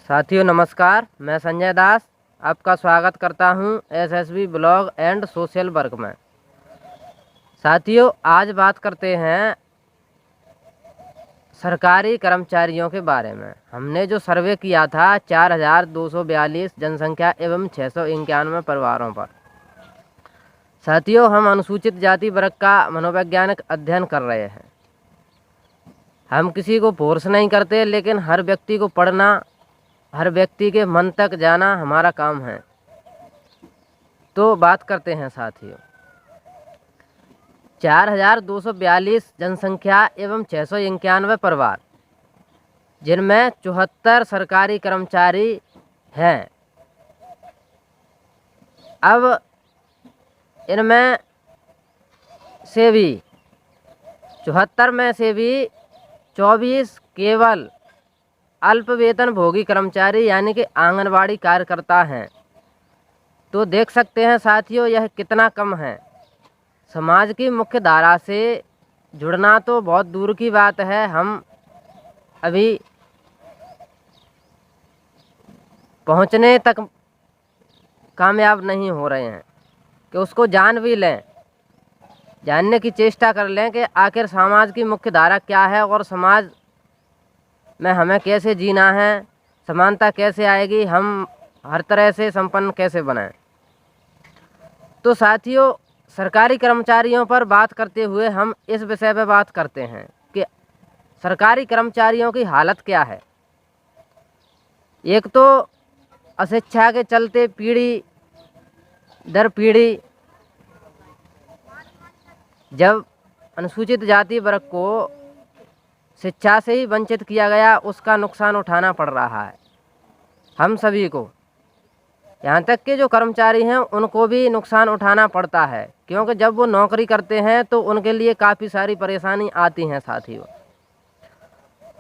साथियों नमस्कार, मैं संजय दास आपका स्वागत करता हूं SSB blog and social work में। साथियों आज बात करते हैं सरकारी कर्मचारियों के बारे में। हमने जो सर्वे किया था 4242 जनसंख्या एवं 691 परिवारों पर। साथियों हम अनुसूचित जाति वर्ग का मनोवैज्ञानिक अध्ययन कर रहे हैं। हम किसी को फोर्स नहीं करते, लेकिन हर व्यक्ति को पढ़ना, हर व्यक्ति के मन तक जाना हमारा काम है। तो बात करते हैं साथियों, 4242 जनसंख्या एवं 691 परिवार, जिनमें 74 सरकारी कर्मचारी हैं। अब इनमें से भी 74 में से भी 24 केवल अल्प वेतन भोगी कर्मचारी यानी कि आंगनवाड़ी कार्यकर्ता हैं। तो देख सकते हैं साथियों यह कितना कम है। समाज की मुख्य धारा से जुड़ना तो बहुत दूर की बात है, हम अभी पहुंचने तक कामयाब नहीं हो रहे हैं कि उसको जान भी लें, जानने की चेष्टा कर लें कि आखिर समाज की मुख्य धारा क्या है और समाज में हमें कैसे जीना है, समानता कैसे आएगी, हम हर तरह से संपन्न कैसे बनाएं। तो साथियों सरकारी कर्मचारियों पर बात करते हुए हम इस विषय पर बात करते हैं कि सरकारी कर्मचारियों की हालत क्या है। एक तो अशिक्षा के चलते पीढ़ी दर पीढ़ी जब अनुसूचित जाति वर्ग को शिक्षा से ही वंचित किया गया, उसका नुकसान उठाना पड़ रहा है हम सभी को। यहाँ तक कि जो कर्मचारी हैं उनको भी नुकसान उठाना पड़ता है, क्योंकि जब वो नौकरी करते हैं तो उनके लिए काफ़ी सारी परेशानी आती हैं साथियों।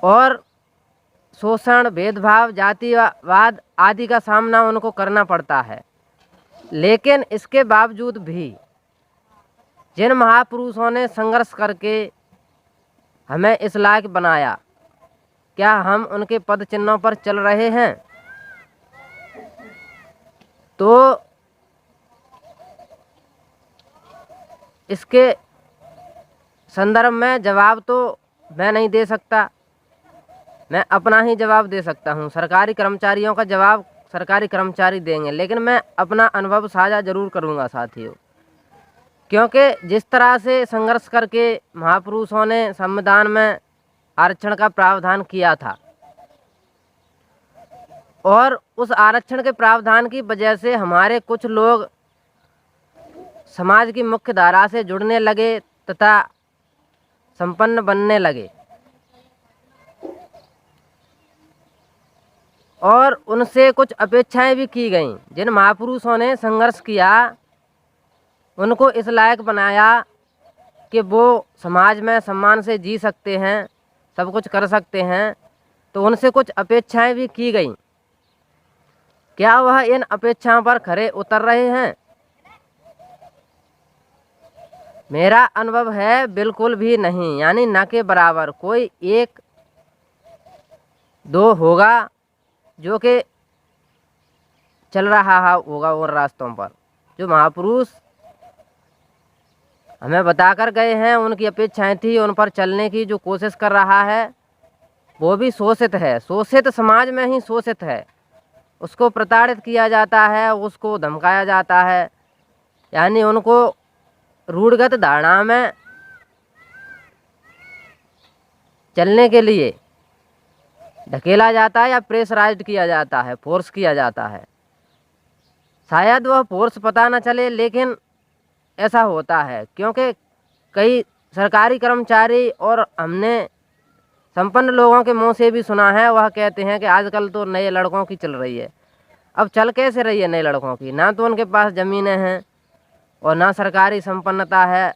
और शोषण, भेदभाव, जातिवाद आदि का सामना उनको करना पड़ता है। लेकिन इसके बावजूद भी जिन महापुरुषों ने संघर्ष करके हमें इस लायक बनाया, क्या हम उनके पद चिन्हों पर चल रहे हैं? तो इसके संदर्भ में जवाब तो मैं नहीं दे सकता, मैं अपना ही जवाब दे सकता हूं। सरकारी कर्मचारियों का जवाब सरकारी कर्मचारी देंगे, लेकिन मैं अपना अनुभव साझा जरूर करूंगा साथियों। क्योंकि जिस तरह से संघर्ष करके महापुरुषों ने संविधान में आरक्षण का प्रावधान किया था, और उस आरक्षण के प्रावधान की वजह से हमारे कुछ लोग समाज की मुख्य धारा से जुड़ने लगे तथा संपन्न बनने लगे, और उनसे कुछ अपेक्षाएं भी की गईं। जिन महापुरुषों ने संघर्ष किया उनको इस लायक बनाया कि वो समाज में सम्मान से जी सकते हैं, सब कुछ कर सकते हैं, तो उनसे कुछ अपेक्षाएं भी की गईं। क्या वह इन अपेक्षाओं पर खरे उतर रहे हैं? मेरा अनुभव है बिल्कुल भी नहीं, यानी न के बराबर। कोई एक दो होगा जो कि चल रहा होगा उन रास्तों पर। जो महापुरुष हमें बताकर गए हैं, उनकी अपेक्षाएं थी, उन पर चलने की जो कोशिश कर रहा है वो भी शोषित है। शोषित समाज में ही शोषित है, उसको प्रताड़ित किया जाता है, उसको धमकाया जाता है, यानी उनको रूढ़गत धारणा में चलने के लिए ढकेला जाता है या प्रेशराइज्ड किया जाता है, फोर्स किया जाता है। शायद वह फोर्स पता न चले, लेकिन ऐसा होता है। क्योंकि कई सरकारी कर्मचारी और हमने संपन्न लोगों के मुंह से भी सुना है, वह कहते हैं कि आजकल तो नए लड़कों की चल रही है। अब चल कैसे रही है नए लड़कों की? ना तो उनके पास ज़मीनें हैं और ना सरकारी संपन्नता है,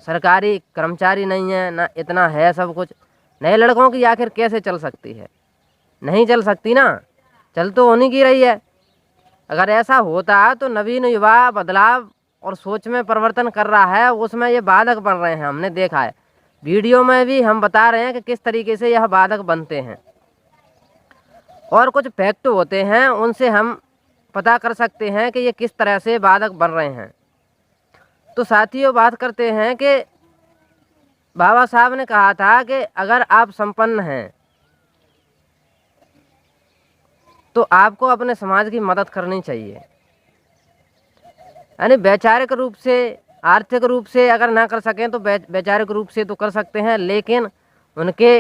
सरकारी कर्मचारी नहीं है, ना इतना है सब कुछ। नए लड़कों की आखिर कैसे चल सकती है? नहीं चल सकती ना, चल तो उन्हीं की रही है। अगर ऐसा होता तो नवीन युवा बदलाव और सोच में परिवर्तन कर रहा है, उसमें ये बाधक बन रहे हैं। हमने देखा है, वीडियो में भी हम बता रहे हैं कि किस तरीके से यह बाधक बनते हैं। और कुछ फैक्ट होते हैं, उनसे हम पता कर सकते हैं कि ये किस तरह से बाधक बन रहे हैं। तो साथियों, बात करते हैं कि बाबा साहब ने कहा था कि अगर आप संपन्न हैं तो आपको अपने समाज की मदद करनी चाहिए। यानी वैचारिक रूप से, आर्थिक रूप से अगर ना कर सकें तो वैचारिक रूप से तो कर सकते हैं, लेकिन उनके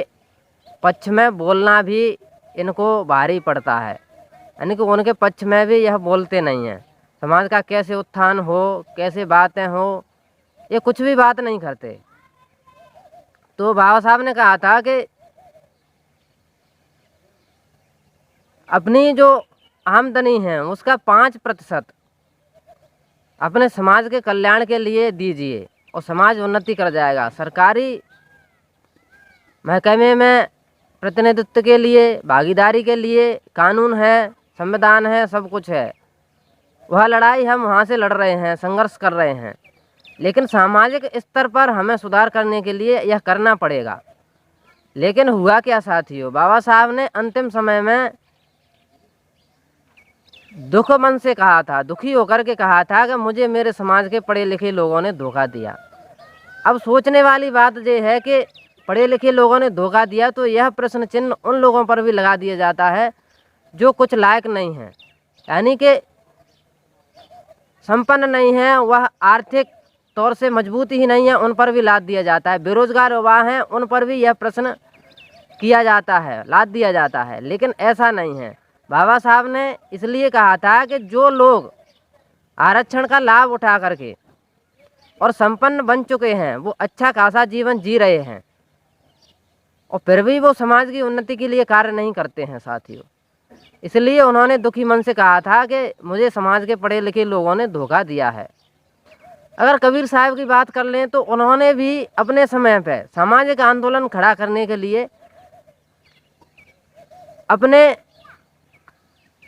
पक्ष में बोलना भी इनको भारी पड़ता है। यानी कि उनके पक्ष में भी यह बोलते नहीं हैं। समाज का कैसे उत्थान हो, कैसे बातें हो, ये कुछ भी बात नहीं करते। तो बाबा साहब ने कहा था कि अपनी जो आमदनी है उसका 5% अपने समाज के कल्याण के लिए दीजिए और समाज उन्नति कर जाएगा। सरकारी महकमे में प्रतिनिधित्व के लिए, भागीदारी के लिए कानून है, संविधान है, सब कुछ है। वह लड़ाई हम वहाँ से लड़ रहे हैं, संघर्ष कर रहे हैं, लेकिन सामाजिक स्तर पर हमें सुधार करने के लिए यह करना पड़ेगा। लेकिन हुआ क्या साथियों, बाबा साहब ने अंतिम समय में दुख मन से कहा था, दुखी होकर के कहा था कि मुझे मेरे समाज के पढ़े लिखे लोगों ने धोखा दिया। अब सोचने वाली बात यह है कि पढ़े लिखे लोगों ने धोखा दिया तो यह प्रश्न चिन्ह उन लोगों पर भी लगा दिया जाता है जो कुछ लायक नहीं है, यानी कि संपन्न नहीं है, वह आर्थिक तौर से मजबूत ही नहीं है, उन पर भी लाद दिया जाता है। बेरोजगार युवा हैं, उन पर भी यह प्रश्न किया जाता है, लाद दिया जाता है। लेकिन ऐसा नहीं है। बाबा साहब ने इसलिए कहा था कि जो लोग आरक्षण का लाभ उठा करके और संपन्न बन चुके हैं, वो अच्छा खासा जीवन जी रहे हैं और फिर भी वो समाज की उन्नति के लिए कार्य नहीं करते हैं साथियों। इसलिए उन्होंने दुखी मन से कहा था कि मुझे समाज के पढ़े लिखे लोगों ने धोखा दिया है। अगर कबीर साहब की बात कर लें तो उन्होंने भी अपने समय पर सामाजिक आंदोलन खड़ा करने के लिए अपने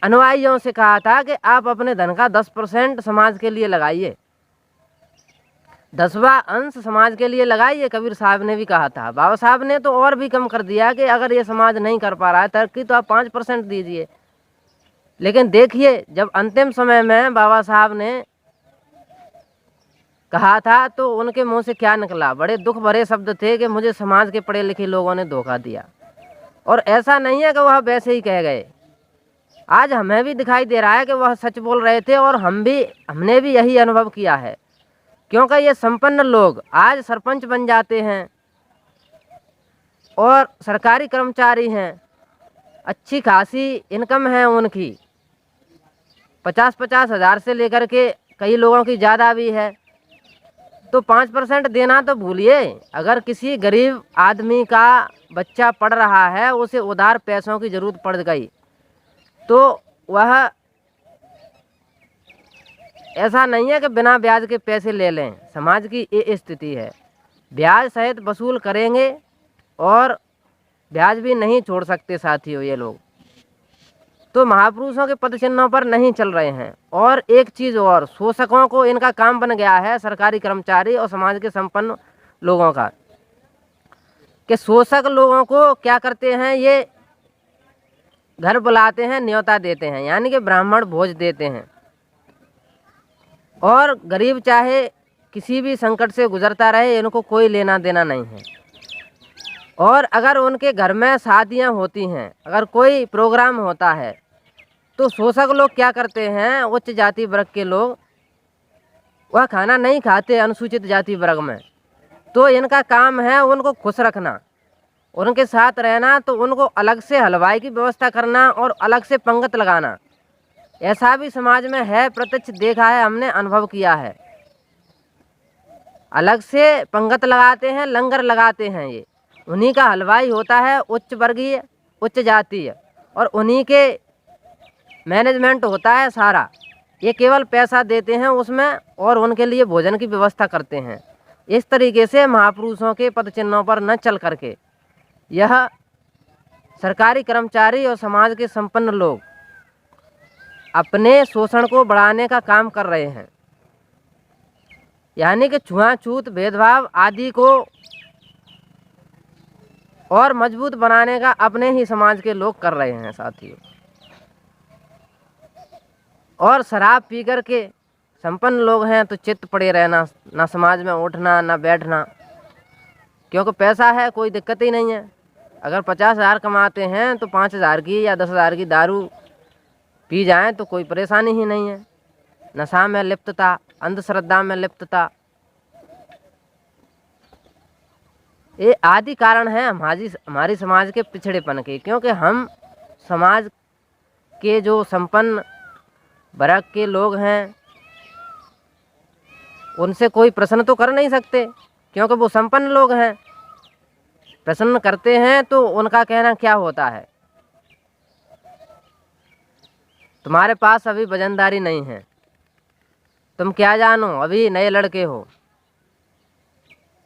अनुयायियों से कहा था कि आप अपने धन का 10% समाज के लिए लगाइए, 10वां अंश समाज के लिए लगाइए। कबीर साहब ने भी कहा था। बाबा साहब ने तो और भी कम कर दिया कि अगर ये समाज नहीं कर पा रहा है तरक्की तो आप 5% दीजिए। लेकिन देखिए, जब अंतिम समय में बाबा साहब ने कहा था तो उनके मुंह से क्या निकला, बड़े दुख भरे शब्द थे कि मुझे समाज के पढ़े लिखे लोगों ने धोखा दिया। और ऐसा नहीं है कि वह वैसे ही कह गए, आज हमें भी दिखाई दे रहा है कि वह सच बोल रहे थे और हमने भी यही अनुभव किया है। क्योंकि ये संपन्न लोग आज सरपंच बन जाते हैं और सरकारी कर्मचारी हैं, अच्छी खासी इनकम है उनकी, 50-50 हज़ार से लेकर के कई लोगों की ज़्यादा भी है। तो 5% देना तो भूलिए, अगर किसी गरीब आदमी का बच्चा पढ़ रहा है, उसे उधार पैसों की ज़रूरत पड़ गई तो वह ऐसा नहीं है कि बिना ब्याज के पैसे ले लें। समाज की ये स्थिति है, ब्याज सहित वसूल करेंगे और ब्याज भी नहीं छोड़ सकते साथियों ये लोग। तो महापुरुषों के पद चिन्हों पर नहीं चल रहे हैं। और एक चीज़ और, शोषकों को इनका काम बन गया है, सरकारी कर्मचारी और समाज के संपन्न लोगों का, कि शोषक लोगों को क्या करते हैं, ये घर बुलाते हैं, न्योता देते हैं, यानी कि ब्राह्मण भोज देते हैं। और गरीब चाहे किसी भी संकट से गुजरता रहे, इनको कोई लेना देना नहीं है। और अगर उनके घर में शादियां होती हैं, अगर कोई प्रोग्राम होता है, तो शोषक लोग क्या करते हैं, उच्च जाति वर्ग के लोग वह खाना नहीं खाते अनुसूचित जाति वर्ग में। तो इनका काम है उनको खुश रखना, उनके साथ रहना, तो उनको अलग से हलवाई की व्यवस्था करना और अलग से पंगत लगाना। ऐसा भी समाज में है, प्रत्यक्ष देखा है, हमने अनुभव किया है। अलग से पंगत लगाते हैं, लंगर लगाते हैं, ये उन्हीं का हलवाई होता है, उच्च वर्गीय, उच्च जातीय, और उन्हीं के मैनेजमेंट होता है सारा। ये केवल पैसा देते हैं उसमें और उनके लिए भोजन की व्यवस्था करते हैं। इस तरीके से महापुरुषों के पद चिन्हों पर न चल करके यह सरकारी कर्मचारी और समाज के संपन्न लोग अपने शोषण को बढ़ाने का काम कर रहे हैं, यानी कि छुआछूत, भेदभाव आदि को और मजबूत बनाने का अपने ही समाज के लोग कर रहे हैं साथियों। और शराब पी कर के संपन्न लोग हैं तो चित्त पड़े रहना, ना समाज में उठना ना बैठना, क्योंकि पैसा है कोई दिक्कत ही नहीं है। अगर 50,000 कमाते हैं तो 5,000 की या 10,000 की दारू पी जाएं तो कोई परेशानी ही नहीं है। नशा में लिप्तता, अंधश्रद्धा में लिप्तता, ये आदि कारण है हमारी समाज के पिछड़ेपन के। क्योंकि हम समाज के जो संपन्न वर्ग के लोग हैं उनसे कोई प्रश्न तो कर नहीं सकते, क्योंकि वो संपन्न लोग हैं। प्रश्न करते हैं तो उनका कहना क्या होता है, तुम्हारे पास अभी वजनदारी नहीं है, तुम क्या जानो, अभी नए लड़के हो,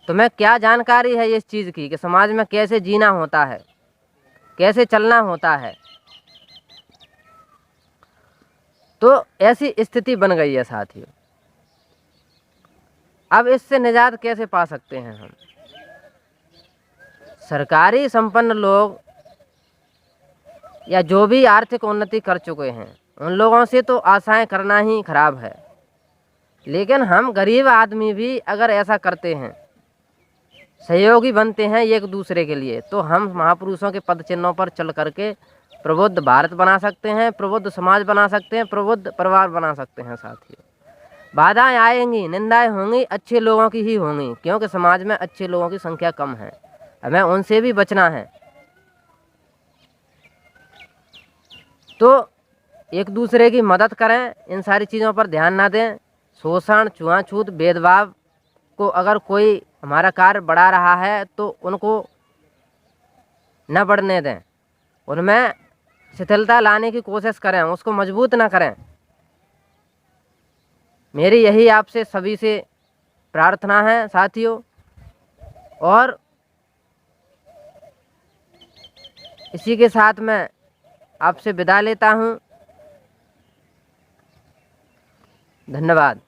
तुम्हें क्या जानकारी है इस चीज़ की कि समाज में कैसे जीना होता है, कैसे चलना होता है। तो ऐसी स्थिति बन गई है साथियों। अब इससे निजात कैसे पा सकते हैं हम? सरकारी संपन्न लोग या जो भी आर्थिक उन्नति कर चुके हैं उन लोगों से तो आशाएं करना ही खराब है, लेकिन हम गरीब आदमी भी अगर ऐसा करते हैं, सहयोगी बनते हैं एक दूसरे के लिए, तो हम महापुरुषों के पद चिन्हों पर चल करके प्रबुद्ध भारत बना सकते हैं, प्रबुद्ध समाज बना सकते हैं, प्रबुद्ध परिवार बना सकते हैं साथियों। बाधाएं आएंगी, निंदाएं होंगी, अच्छे लोगों की ही होंगी, क्योंकि समाज में अच्छे लोगों की संख्या कम है, हमें उनसे भी बचना है। तो एक दूसरे की मदद करें, इन सारी चीज़ों पर ध्यान ना दें। शोषण, छुआछूत, भेदभाव को अगर कोई हमारा कार्य बढ़ा रहा है तो उनको न बढ़ने दें, उनमें शिथिलता लाने की कोशिश करें, उसको मजबूत ना करें। मेरी यही आपसे सभी से प्रार्थना है साथियों। और इसी के साथ मैं आपसे विदा लेता हूँ। धन्यवाद।